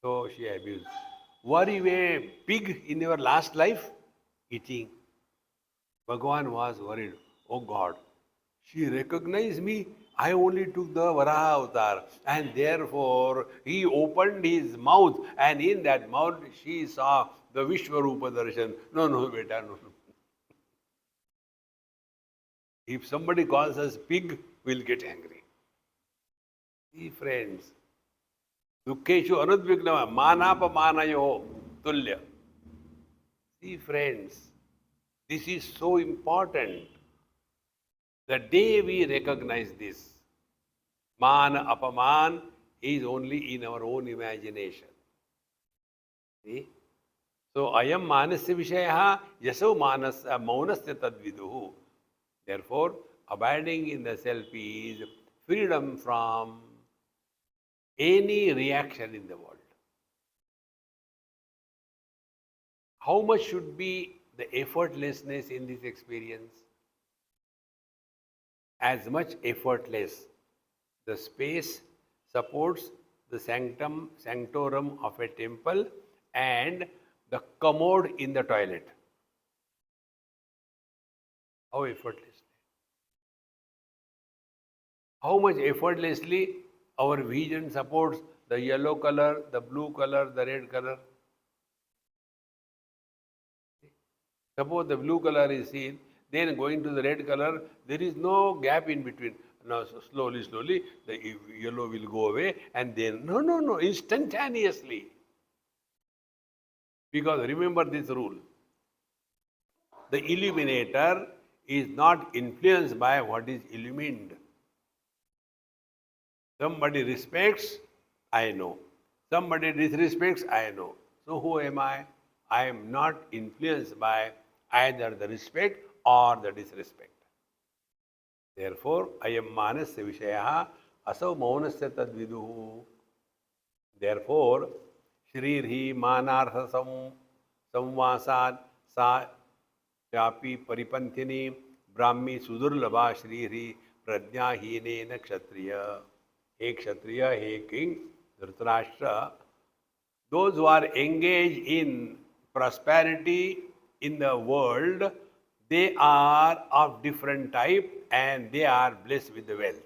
So she abused. Were you a pig in your last life? Eating. Bhagavan was worried. Oh God, she recognized me. I only took the Varaha avatar. And therefore, he opened his mouth. And in that mouth, she saw the Vishwarupa Darshan. No, beta, no. If somebody calls us pig, we'll get angry. See, friends, Dukkeshu anudvignama manapamanayo tulya. See, friends, this is so important. The day we recognize this, man, apaman is only in our own imagination. See? So, ayam manasya vishayaha yaso maunasya tadviduhu. Therefore, abiding in the self is freedom from any reaction in the world. How much should be the effortlessness in this experience? As much effortless. The space supports the sanctorum of a temple and the commode in the toilet. How effortlessly? How much effortlessly our vision supports the yellow color, the blue color, the red color? Suppose the blue color is seen, then going to the red color, there is no gap in between. Now, so slowly, the yellow will go away and then, no, instantaneously. Because remember this rule. The illuminator is not influenced by what is illumined. Somebody respects, I know. Somebody disrespects, I know. So who am I? I am not influenced by either the respect or the disrespect. Therefore, ayam manasya vishayaha asau maunasya tadviduhu. Therefore, shrirhi manartha samvasad sa chapi paripanthini brahmi sudurlabha shrirhi prajnahine kshatriya. Hey kshatriya, hey king, Dhritarashtra, those who are engaged in prosperity in the world, they are of different type and they are blessed with the wealth.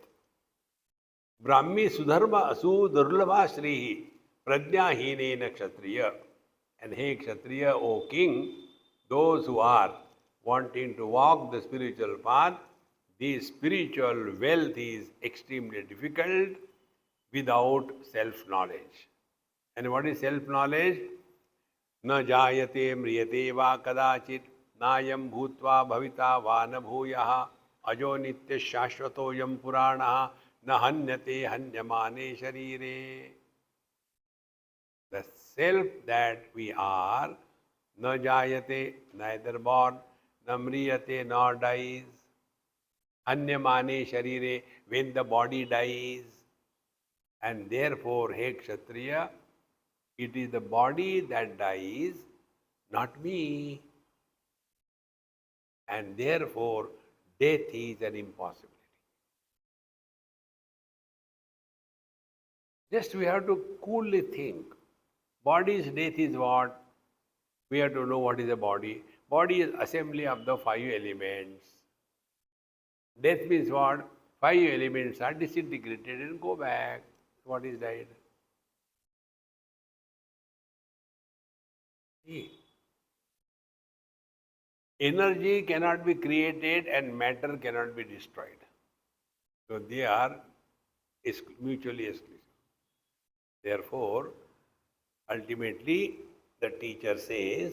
Brahmi sudurlabha shrihi prajnahinena kshatriya. And hey kshatriya, O king, those who are wanting to walk the spiritual path, the spiritual wealth is extremely difficult without self-knowledge. And what is self-knowledge? Na jayate mriyate va kadachit nayam bhutva bhavita va na bhuyaha ajo nitya shashvato yam purana na hanyate hanyamane sharire. The self that we are, na jayate, neither born, na mriyate, nor dies, hanyamane sharire, when the body dies. And therefore, hey Kshatriya, it is the body that dies, not me. and therefore death is an impossibility. Just we have to coolly think. Body's death is what? We have to know what is a body. Body is assembly of the five elements. Death means what? Five elements are disintegrated and go back. What is died? Energy cannot be created and matter cannot be destroyed. So they are mutually exclusive. Therefore, ultimately, the teacher says,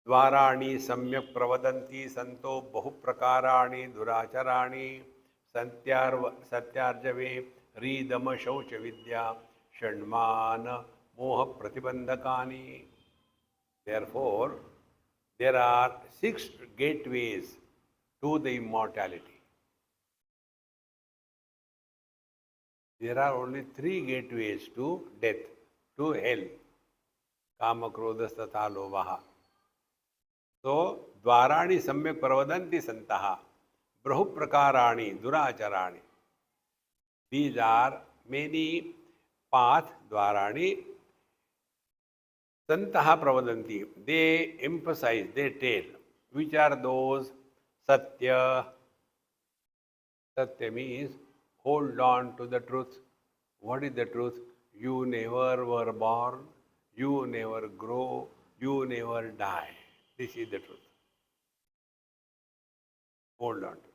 द्वाराणि सम्यक् प्रवदन्ति संतो बहुप्रकाराणि दुराचराणि सत्यार्जवे ह्रीदम शौच विद्या षण्मान मोह प्रतिबंधकानि. Therefore, there are 6 gateways to the immortality. There are only 3 gateways to death, to hell. Kama, Krodha, Tatha, Lovaha. So, Dvarani Samyak Pravadanti Santaha, Brahuprakarani, Duracharani. These are many paths, Dvarani, Santaha Pravadanti. They emphasize, they tell. Which are those? Satya. Satya means hold on to the truth. What is the truth? You never were born, you never grow, you never die. This is the truth. Hold on to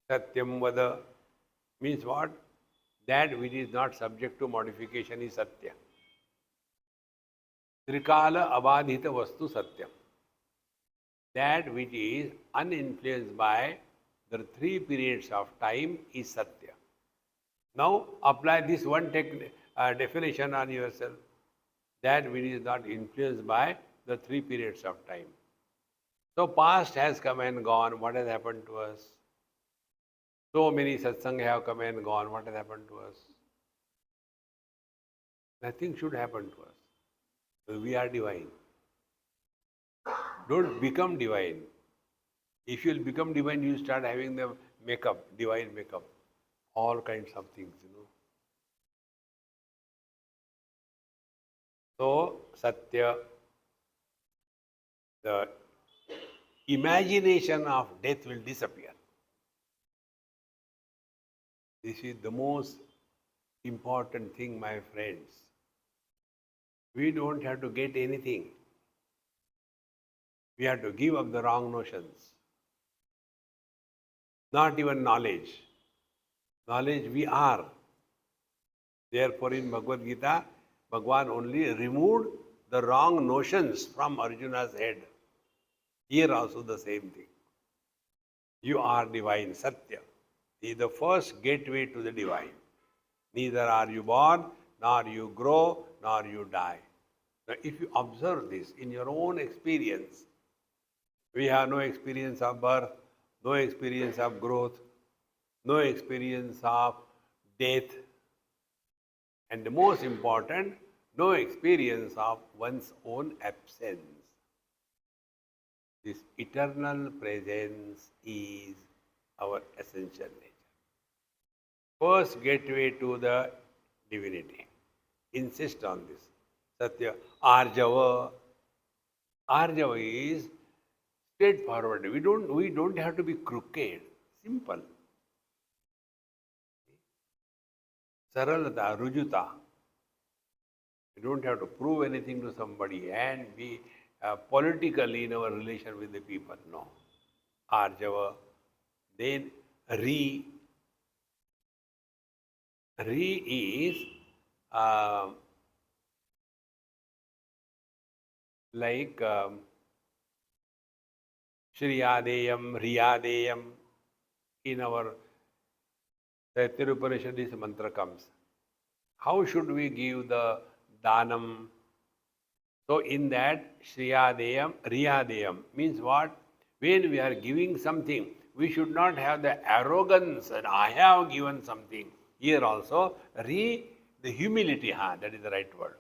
that. Satyam Vada means what? That which is not subject to modification is Satya. Trikala Abadhita Vastu Satyam. That which is uninfluenced by the 3 periods of time is Satya. Now apply this one definition on yourself. That which is not influenced by the 3 periods of time. So past has come and gone. What has happened to us? So many satsang have come and gone. What has happened to us? Nothing should happen to us. So we are divine. Don't become divine. If you will become divine, you start having the makeup, divine makeup. All kinds of things, So, Satya, the imagination of death will disappear. This is the most important thing, my friends. We don't have to get anything. We have to give up the wrong notions. Not even knowledge. Knowledge we are. Therefore, in Bhagavad Gita, Bhagavan only removed the wrong notions from Arjuna's head. Here also the same thing. You are divine, Satya. He is the first gateway to the divine. Neither are you born, nor you grow, nor you die. Now, if you observe this in your own experience, we have no experience of birth, no experience of growth, no experience of death, and the most important, no experience of one's own absence. This eternal presence is our essential nature. First gateway to the divinity. Insist on this. Satya. Arjava. Arjava is straightforward. We don't have to be crooked. Simple. Saralata, Rujuta. We don't have to prove anything to somebody and be politically in our relation with the people. No. Arjava. Then Re. Re is like Shriyadeyam, Riyadeyam. In our Taittiriya Upanishad, this mantra comes. How should we give the Danam? So in that Shriyadeyam, Riyadeyam means what? When we are giving something, we should not have the arrogance that I have given something. Here also, the humility, that is the right word.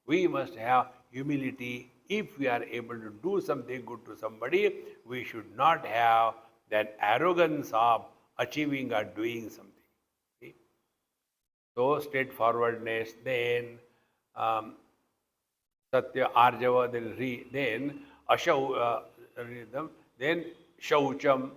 We must have humility. If we are able to do something good to somebody, we should not have that arrogance of achieving or doing something. See? So straightforwardness, then Satya, Arjava, then Ashau, then Shaucham,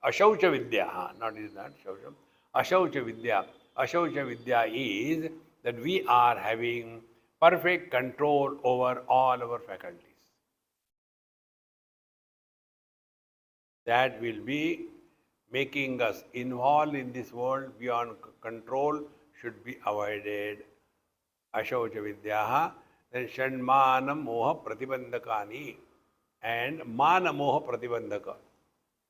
Ashaucha Vidya, not is that Shaucham, Ashaucha Vidya. Ashaucha Vidya is that we are having perfect control over all our faculties. That will be making us involved in this world beyond control should be avoided. Ashaucha Vidyaha, then Shanmanam Moha Pratibandakani and Mana Moha Pratibandaka.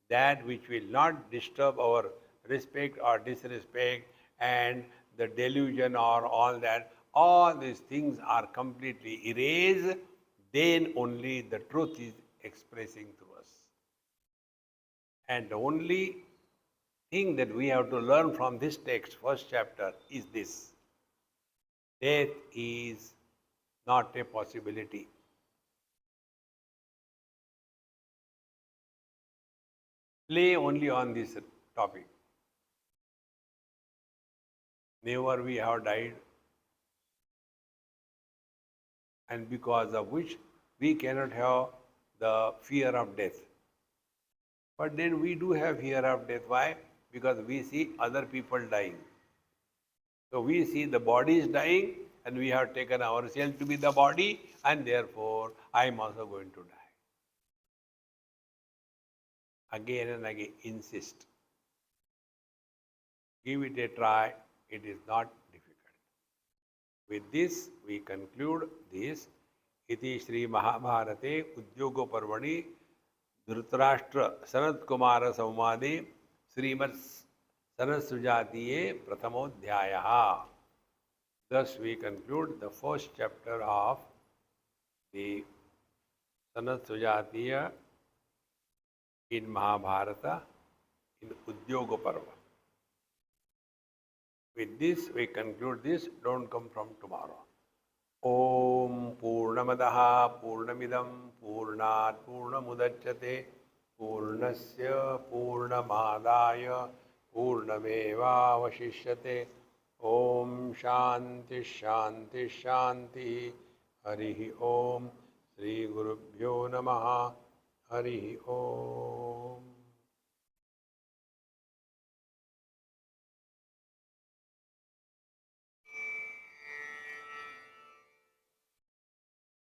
That which will not disturb our respect or disrespect and the delusion or all these things are completely erased, then only the truth is expressing through us. And the only thing that we have to learn from this text, first chapter, is this. Death is not a possibility. Play only on this topic. Never we have died, and because of which we cannot have the fear of death. But then we do have fear of death. Why? Because we see other people dying. So we see the body is dying and we have taken ourselves to be the body and therefore I am also going to die. Again and again insist. Give it a try. It is not difficult. With this we conclude this. Iti Shri Mahabharate Udyogo Parvani Dhritarashtra Sanat Kumara Samvade Srimad Sanat Sujatiye Prathamodhyayaha. Thus we conclude the first chapter of the Sanat Sujatiya in Mahabharata in Udyoga Parva. With this we conclude this. Don't come from tomorrow. Om Purnamadaha Purnamidam Purnat Purnamudachyate Purnasya Purnamadaya Purnameva Vashishyate. Om Shanti Shanti Shanti. Harihi Om. Sri Gurubhyo Namaha. Harihi Om.